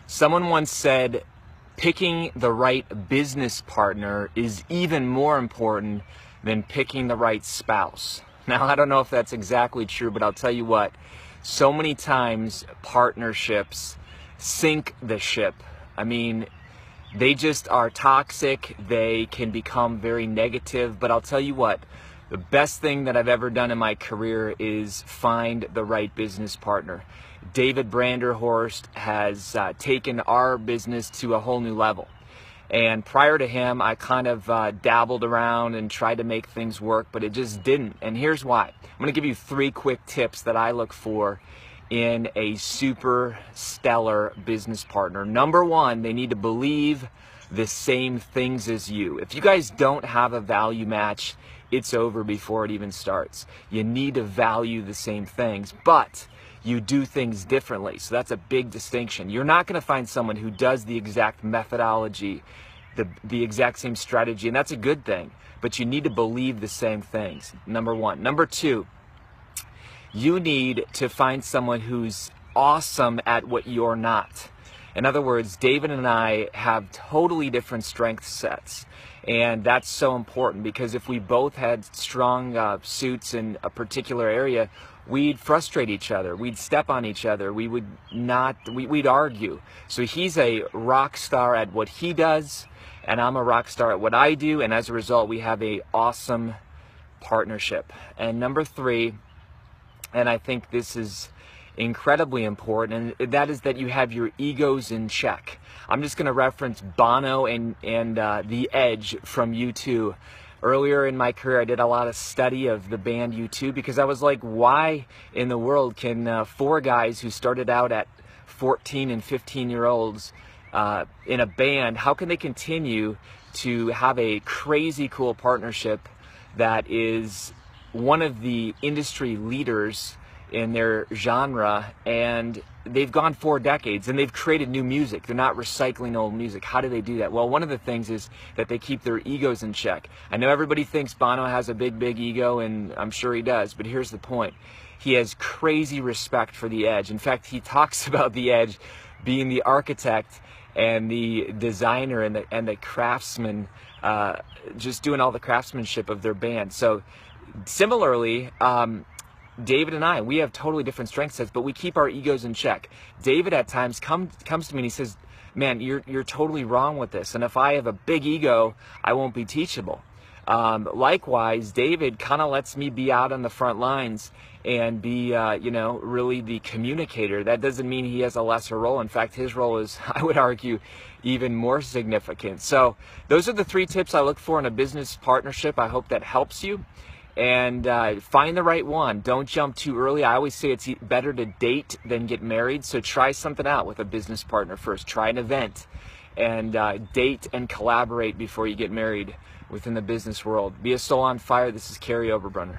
Someone once said, picking the right business partner is even more important than picking the right spouse. Now, I don't know if that's exactly true, but I'll tell you what, so many times partnerships sink the ship. I mean, they just are toxic. They can become very negative, but I'll tell you what, the best thing that I've ever done in my career is find the right business partner. David Branderhorst has taken our business to a whole new level. And prior to him, I kind of dabbled around and tried to make things work, but it just didn't. And here's why. I'm going to give you 3 quick tips that I look for in a super stellar business partner. Number 1, they need to believe the same things as you. If you guys don't have a value match, it's over before it even starts. You need to value the same things, but you do things differently. So that's a big distinction. You're not going to find someone who does the exact methodology, the exact same strategy, and that's a good thing, but you need to believe the same things. Number 1. Number 2, you need to find someone who's awesome at what you're not. In other words, David and I have totally different strength sets. And that's so important, because if we both had strong suits in a particular area, we'd frustrate each other. We'd step on each other. We'd argue. So he's a rock star at what he does, and I'm a rock star at what I do. And as a result, we have an awesome partnership. And number 3, and I think this is incredibly important, and that is that you have your egos in check. I'm just going to reference Bono and The Edge from U2. Earlier in my career, I did a lot of study of the band U2, because I was like, why in the world can 4 guys who started out at 14 and 15-year-olds in a band, how can they continue to have a crazy cool partnership that is one of the industry leaders in their genre, and they've gone 4 decades and they've created new music. They're not recycling old music. How do they do that? Well, one of the things is that they keep their egos in check. I know everybody thinks Bono has a big ego, and I'm sure he does, but here's the point. He has crazy respect for The Edge. In fact, he talks about The Edge being the architect and the designer and the craftsman, just doing all the craftsmanship of their band. So similarly, David and I, we have totally different strength sets, but we keep our egos in check. David at times comes to me and he says, man, you're totally wrong with this. And if I have a big ego, I won't be teachable. Likewise, David kind of lets me be out on the front lines and be, really the communicator. That doesn't mean he has a lesser role. In fact, his role is, I would argue, even more significant. So those are the 3 tips I look for in a business partnership. I hope that helps you. And find the right one. Don't jump too early. I always say it's better to date than get married. So try something out with a business partner first. Try an event and date and collaborate before you get married within the business world. Be a soul on fire. This is Kary Oberbrunner.